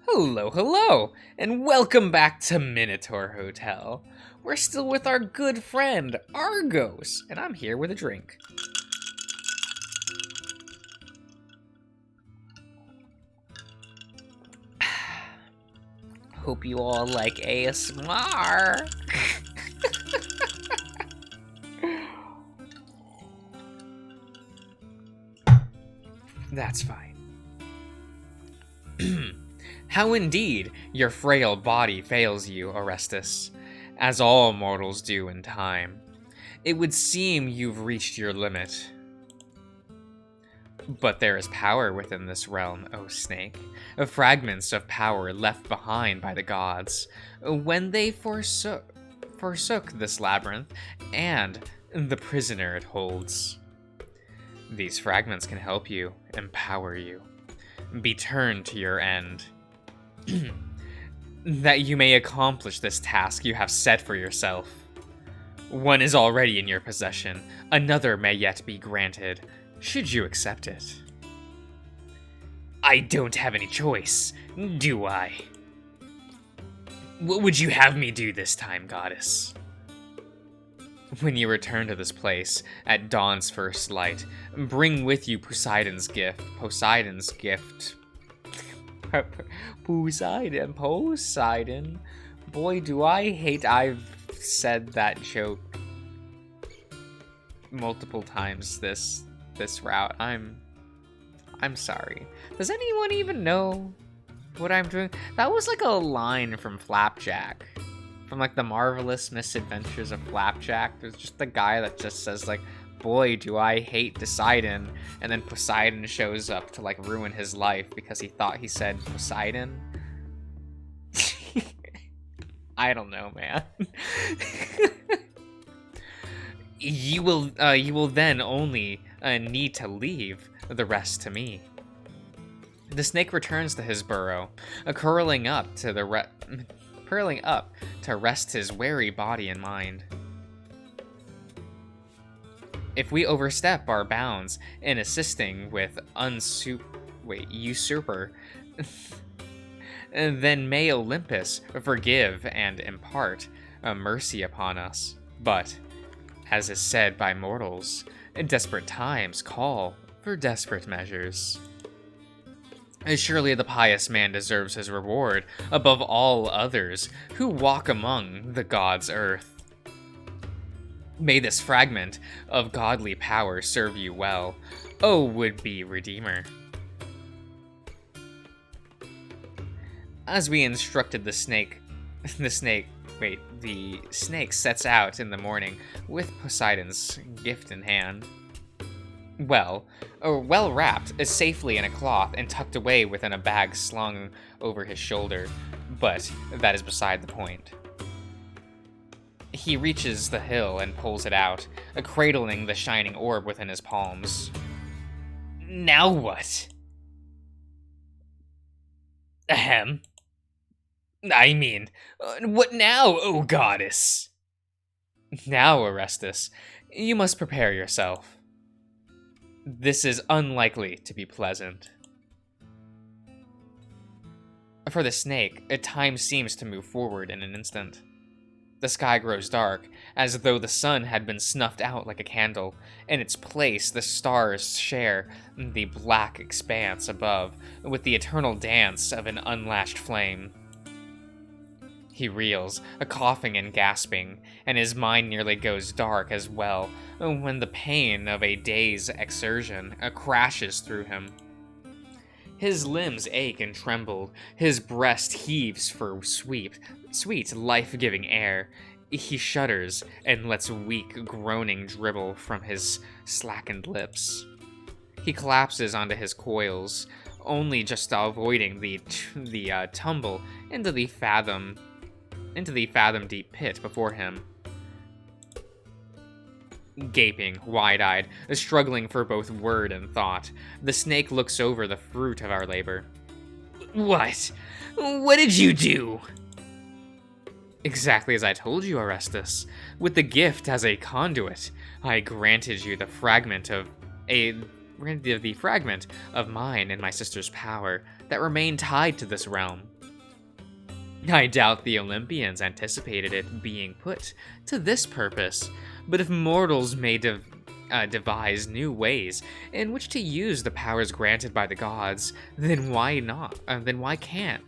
Hello, hello, and welcome back to Minotaur Hotel. We're still with our good friend, Argos, and I'm here with a drink. Hope you all like ASMR. That's fine. How indeed your frail body fails you, Orestes, as all mortals do in time. It would seem you've reached your limit. But there is power within this realm, O Snake, fragments of power left behind by the gods, when they forsook this labyrinth and the prisoner it holds. These fragments can help you, empower you, be turned to your end. That you may accomplish this task you have set for yourself. One is already in your possession, another may yet be granted, should you accept it. I don't have any choice, do I? What would you have me do this time, goddess? When you return to this place, at dawn's first light, bring with you Poseidon's gift. Poseidon. Boy, do I hate I've said that joke multiple times this route. I'm sorry. Does anyone even know what I'm doing? That was like a line from Flapjack. From like the Marvelous Misadventures of Flapjack. There's just the guy that just says like, boy, do I hate Poseidon, and then Poseidon shows up to like ruin his life because he thought he said Poseidon. I don't know, man. You will then only need to leave the rest to me. The snake returns to his burrow, curling up to rest his weary body and mind. If we overstep our bounds in assisting with usurper, then may Olympus forgive and impart mercy upon us. But, as is said by mortals, desperate times call for desperate measures. Surely the pious man deserves his reward above all others who walk among the gods' earth. May this fragment of godly power serve you well, O would-be Redeemer. As we instructed the snake sets out in the morning with Poseidon's gift in hand. Well wrapped, safely in a cloth and tucked away within a bag slung over his shoulder, but that is beside the point. He reaches the hill and pulls it out, cradling the shining orb within his palms. Now what? Ahem. I mean, what now, O goddess? Now, Orestes, you must prepare yourself. This is unlikely to be pleasant. For the snake, time seems to move forward in an instant. The sky grows dark, as though the sun had been snuffed out like a candle. In its place, the stars share the black expanse above with the eternal dance of an unlashed flame. He reels, coughing and gasping, and his mind nearly goes dark as well when the pain of a day's exertion crashes through him. His limbs ache and tremble, his breast heaves for sweet, life-giving air. He shudders and lets weak groaning dribble from his slackened lips. He collapses onto his coils, only just avoiding the tumble into the fathom-deep pit before him. Gaping, wide-eyed, struggling for both word and thought, the snake looks over the fruit of our labor. What? What did you do? Exactly as I told you, Orestes. With the gift as a conduit, I granted you the fragment of mine and my sister's power that remain tied to this realm. I doubt the Olympians anticipated it being put to this purpose, but if mortals may devise new ways in which to use the powers granted by the gods, then why not? Then why can't?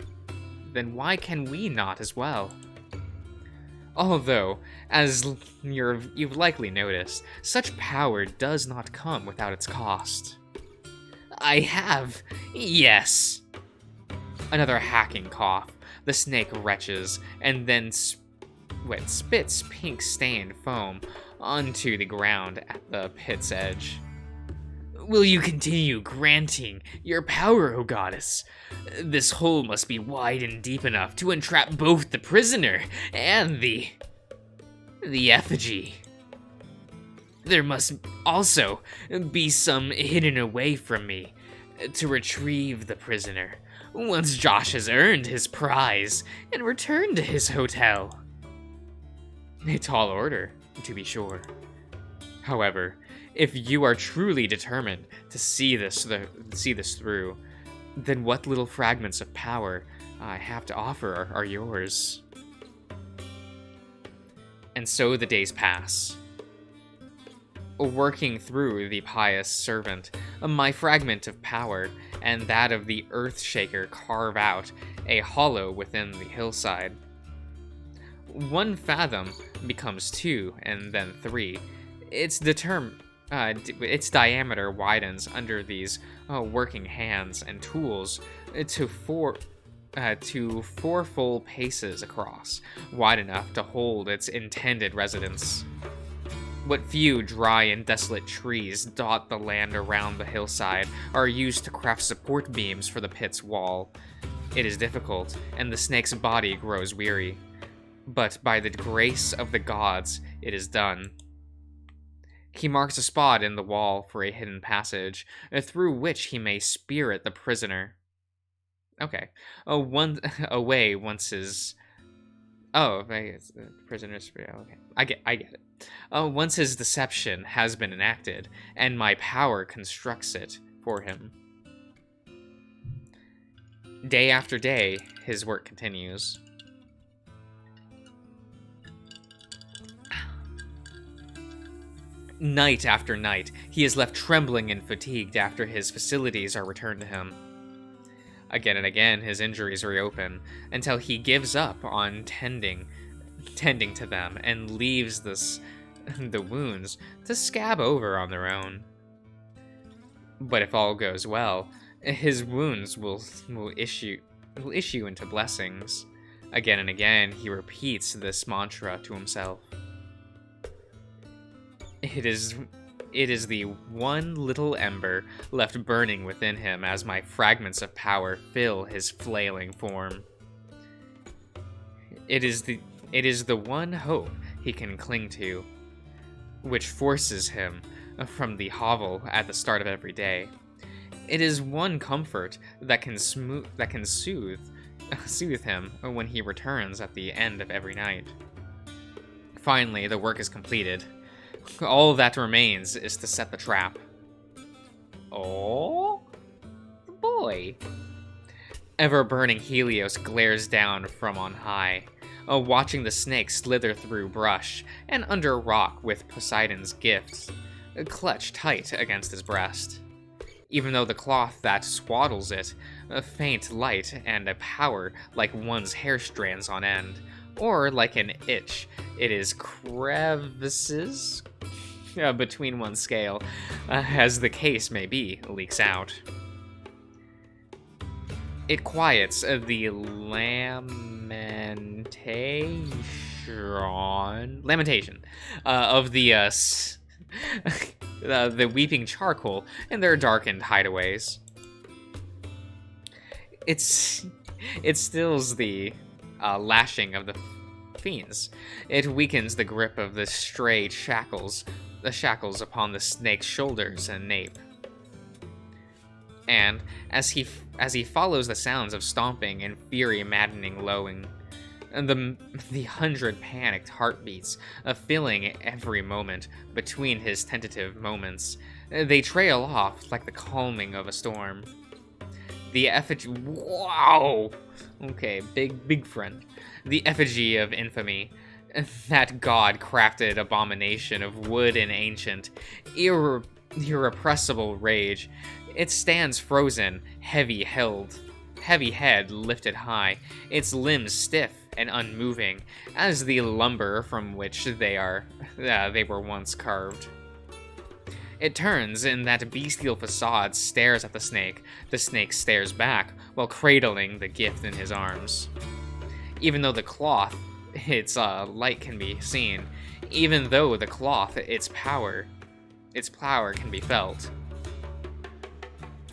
Then why can we not as well? Although, as you've likely noticed, such power does not come without its cost. I have, yes. Another hacking cough. The snake retches, and then spits pink-stained foam onto the ground at the pit's edge. Will you continue granting your power, O goddess? This hole must be wide and deep enough to entrap both the prisoner and the effigy. There must also be some hidden away from me to retrieve the prisoner once Josh has earned his prize and returned to his hotel. A tall order, to be sure. However, if you are truly determined to see this through, then what little fragments of power I have to offer are yours. And so the days pass. Working through the pious servant, my fragment of power and that of the Earthshaker carve out a hollow within the hillside. 1 fathom becomes 2 and then 3. Its diameter widens under these working hands and tools to 4 full paces across, wide enough to hold its intended residence. What few dry and desolate trees dot the land around the hillside are used to craft support beams for the pit's wall. It is difficult, and the snake's body grows weary. But by the grace of the gods, it is done. He marks a spot in the wall for a hidden passage, through which he may spirit the prisoner. Okay. Away once his... Oh, it's the prisoner's spirit. Okay. I get it. Once his deception has been enacted, and my power constructs it for him. Day after day, his work continues. Night after night, he is left trembling and fatigued after his facilities are returned to him. Again and again, his injuries reopen, until he gives up on tending to them and leaves the wounds to scab over on their own. But if all goes well, his wounds will issue into blessings. Again and again, he repeats this mantra to himself. It is the one little ember left burning within him as my fragments of power fill his flailing form. It is the one hope he can cling to, which forces him from the hovel at the start of every day. It is one comfort that can soothe him when he returns at the end of every night. Finally, the work is completed. All that remains is to set the trap. Oh, boy. Ever-burning Helios glares down from on high, watching the snake slither through brush and under rock with Poseidon's gifts clutched tight against his breast. Even though the cloth that swaddles it, a faint light and a power like one's hair strands on end, or like an itch, it is crevices between one's scale, as the case may be, leaks out. It quiets the lamentation of the weeping charcoal in their darkened hideaways. It stills the lashing of the fiends. It weakens the grip of the stray shackles upon the snake's shoulders and nape. And as he follows the sounds of stomping and fury-maddening lowing, and the 100 panicked heartbeats filling every moment between his tentative moments, they trail off like the calming of a storm. The effigy... Wow! Okay, big friend. The effigy of infamy. That god-crafted abomination of wood and ancient, irrepressible rage. It stands frozen, heavy head lifted high, its limbs stiff and unmoving, as the lumber from which they were once carved. It turns, and that bestial facade stares at the snake. The snake stares back, while cradling the gift in his arms. Even though the cloth, its light can be seen, even though the cloth, its power can be felt.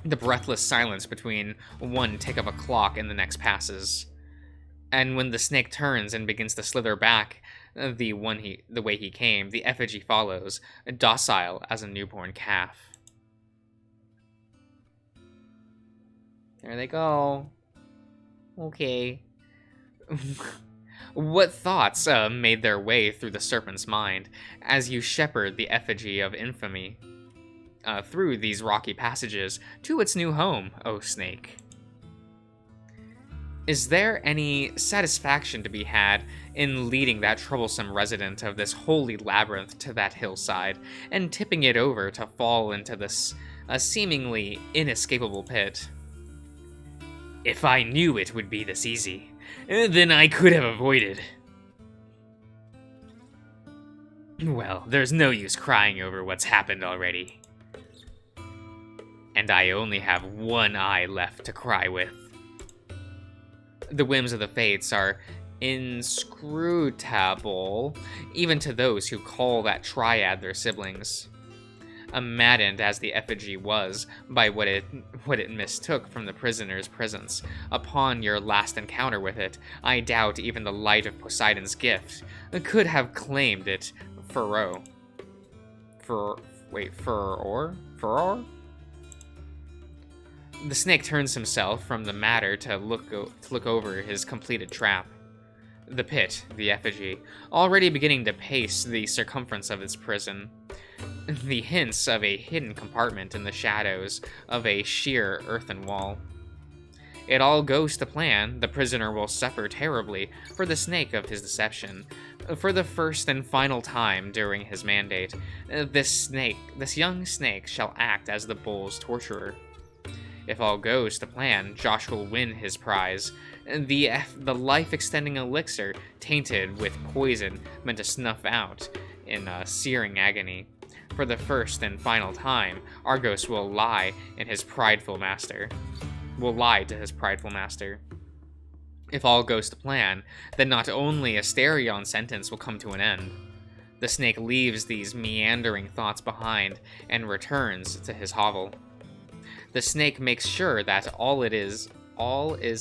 The breathless silence between one tick of a clock and the next passes. And when the snake turns and begins to slither back the way he came, the effigy follows, docile as a newborn calf. There they go. Okay. What thoughts made their way through the serpent's mind as you shepherd the effigy of infamy through these rocky passages to its new home, O snake? Is there any satisfaction to be had in leading that troublesome resident of this holy labyrinth to that hillside, and tipping it over to fall into this seemingly inescapable pit? If I knew it would be this easy, then I could have avoided. Well, there's no use crying over what's happened already. And I only have one eye left to cry with. The whims of the fates are inscrutable, even to those who call that triad their siblings. Maddened as the effigy was by what it mistook from the prisoner's presence upon your last encounter with it, I doubt even the light of Poseidon's gift could have claimed it furor. The snake turns himself from the matter to look over his completed trap. The pit, the effigy, already beginning to pace the circumference of its prison. The hints of a hidden compartment in the shadows of a sheer earthen wall. It all goes to plan. The prisoner will suffer terribly for the snake of his deception. For the first and final time during his mandate, this young snake shall act as the bull's torturer. If all goes to plan, Josh will win his prize, the life-extending elixir tainted with poison meant to snuff out in searing agony. For the first and final time, Argos will lie to his prideful master. If all goes to plan, then not only Asterion's sentence will come to an end. The snake leaves these meandering thoughts behind and returns to his hovel. The snake makes sure that all is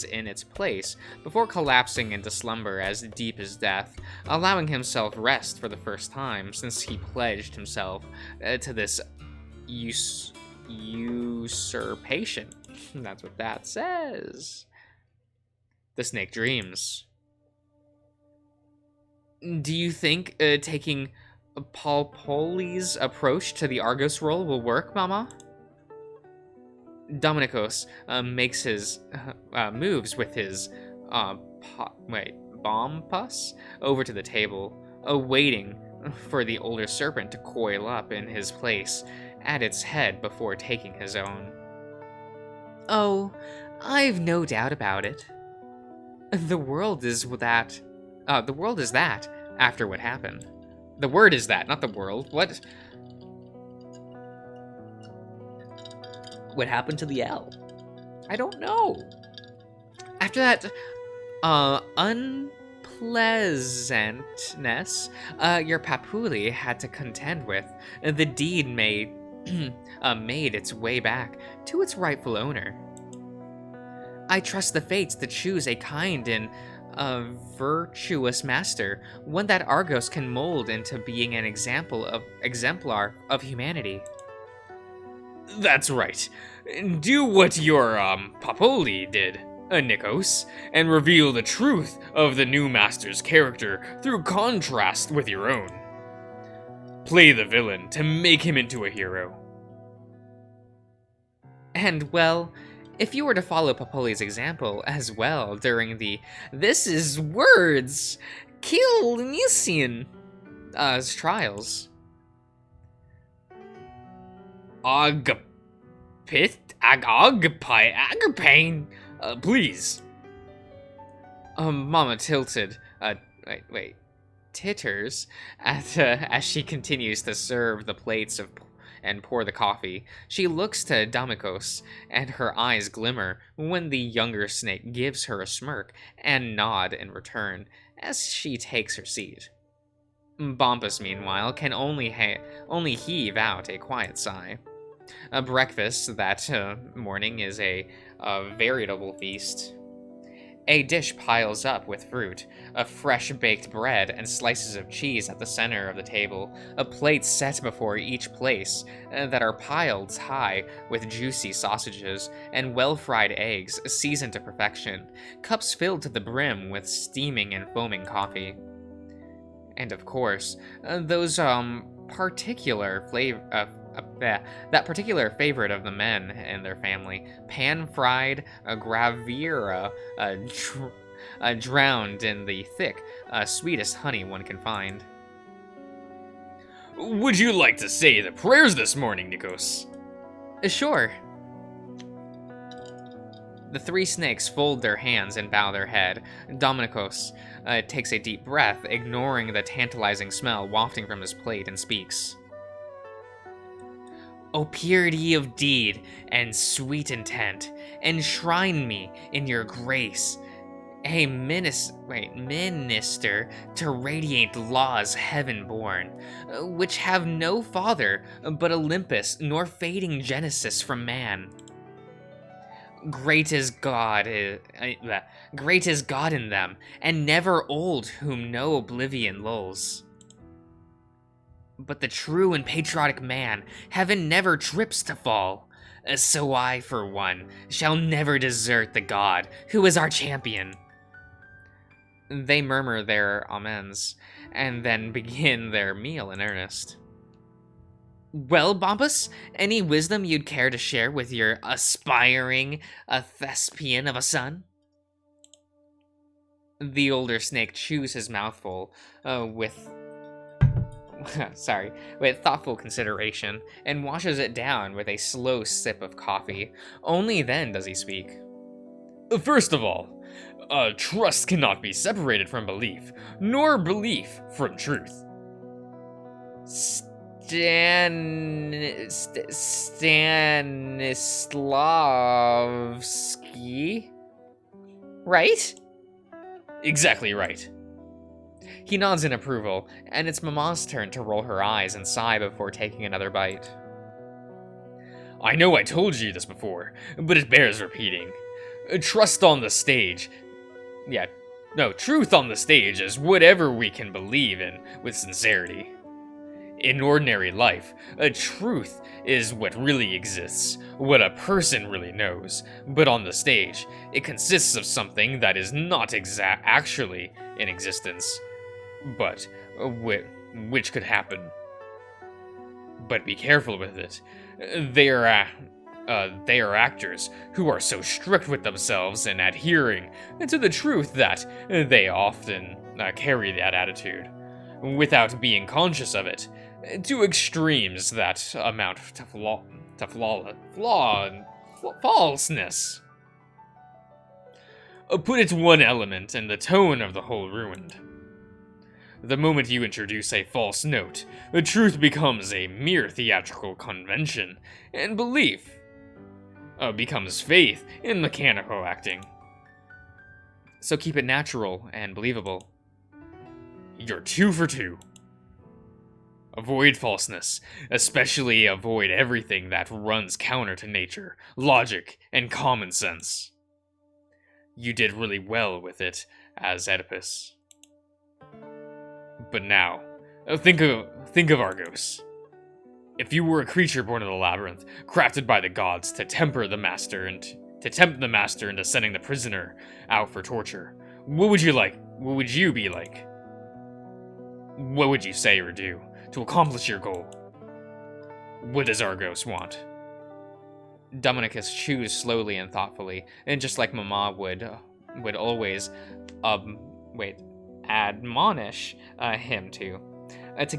in its place before collapsing into slumber as deep as death, allowing himself rest for the first time since he pledged himself to this usurpation. That's what that says. The snake dreams. Do you think taking Palpoli's approach to the Argos role will work, Mama? Dominikos makes his moves with his bomb pus over to the table, waiting for the older serpent to coil up in his place at its head before taking his own. Oh, I've no doubt about it. The world is that after what happened. The word is that, not the world. What happened to the L? I don't know. After that unpleasantness your Papuli had to contend with, the deed made its way back to its rightful owner. I trust the fates to choose a kind and virtuous master, one that Argos can mold into being an exemplar of humanity. That's right. Do what your, Papoli did, Nikos, and reveal the truth of the new master's character through contrast with your own. Play the villain to make him into a hero. And, well, If you were to follow Papoli's example as well during the "This is words! Kill Nisin" trials. Agapine, please. Mama tilted, wait, titters as she continues to serve the plates and pour the coffee. She looks to Damikos, and her eyes glimmer when the younger snake gives her a smirk and nod in return as she takes her seat. Bompus, meanwhile, can only heave out a quiet sigh. A breakfast that morning is a veritable feast. A dish piles up with fruit, a fresh baked bread, and slices of cheese at the center of the table, a plate set before each place that are piled high with juicy sausages and well-fried eggs seasoned to perfection, cups filled to the brim with steaming and foaming coffee. And of course, those particular that particular favorite of the men in their family, pan-fried gravira, drowned in the thick, sweetest honey one can find. Would you like to say the prayers this morning, Nikos? Sure. The three snakes fold their hands and bow their head. Dominikos takes a deep breath, ignoring the tantalizing smell wafting from his plate, and speaks. O purity of deed and sweet intent, enshrine me in your grace, a minister to radiate laws heaven-born, which have no father but Olympus, nor fading genesis from man. Great is God in them, and never old whom no oblivion lulls. But the true and patriotic man, heaven never trips to fall. So I, for one, shall never desert the god who is our champion. They murmur their amens, and then begin their meal in earnest. Well, Bompus, any wisdom you'd care to share with your aspiring thespian of a son? The older snake chews his mouthful with thoughtful consideration, and washes it down with a slow sip of coffee. Only then does he speak. First of all, trust cannot be separated from belief, nor belief from truth. Stanislavski? Right? Exactly right. He nods in approval, and it's Mama's turn to roll her eyes and sigh before taking another bite. I know I told you this before, but it bears repeating. Truth on the stage is whatever we can believe in with sincerity. In ordinary life, a truth is what really exists, what a person really knows, but on the stage, it consists of something that is not actually in existence, but which could happen. But be careful with it. They are actors who are so strict with themselves in adhering to the truth that they often carry that attitude, without being conscious of it, to extremes that amount to falseness. Put it one element and the tone of the whole ruined. The moment you introduce a false note, the truth becomes a mere theatrical convention, and belief becomes faith in mechanical acting. So keep it natural and believable. You're 2 for 2. Avoid falseness, especially avoid everything that runs counter to nature, logic, and common sense. You did really well with it as Oedipus. But now, think of Argos. If you were a creature born in the labyrinth, crafted by the gods to tempt the master into sending the prisoner out for torture, what would you like? What would you be like? What would you say or do to accomplish your goal? What does Argos want? Dominicus chews slowly and thoughtfully, and just like Mama would always, admonish him to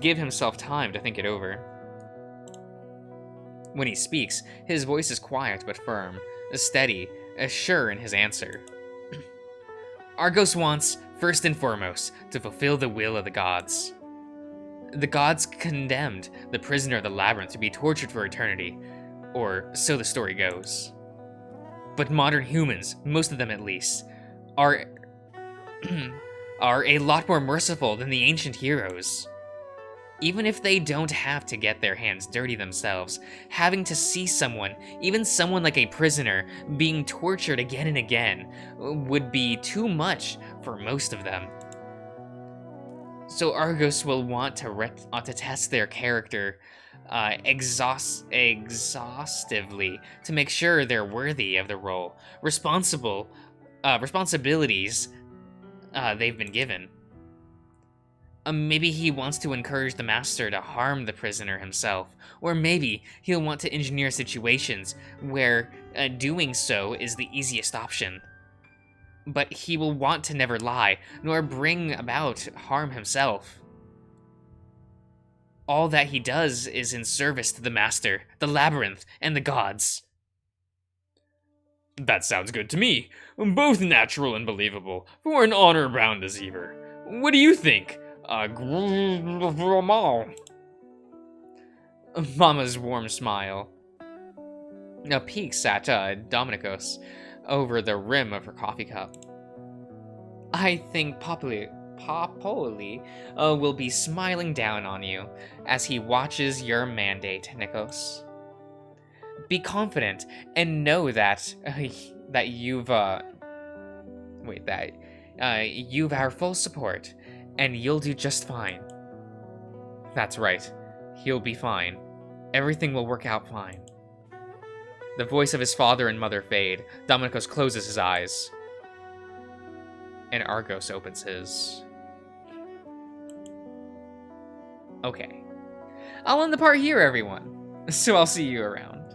give himself time to think it over. When he speaks, his voice is quiet but firm, steady, sure in his answer. Argos wants, first and foremost, to fulfill the will of the gods. The gods condemned the prisoner of the labyrinth to be tortured for eternity, or so the story goes. But modern humans, most of them at least, are are a lot more merciful than the ancient heroes. Even if they don't have to get their hands dirty themselves, having to see someone, even someone like a prisoner, being tortured again and again would be too much for most of them. So Argos will want to test their character exhaustively to make sure they're worthy of the role, responsibilities they've been given. Maybe he wants to encourage the master to harm the prisoner himself, or maybe he'll want to engineer situations where doing so is the easiest option. But he will want to never lie, nor bring about harm himself. All that he does is in service to the master, the labyrinth, and the gods. That sounds good to me. Both natural and believable for an honor-bound deceiver. What do you think? Mama's warm smile peeks at Dominicus over the rim of her coffee cup. I think Popoli will be smiling down on you as he watches your mandate, Nikos. Be confident and know that you've our full support, and you'll do just fine. That's right, he'll be fine. Everything will work out fine. The voice of his father and mother fade. Dominicus closes his eyes, and Argos opens his. Okay. I'll end the part here, everyone. So I'll see you around.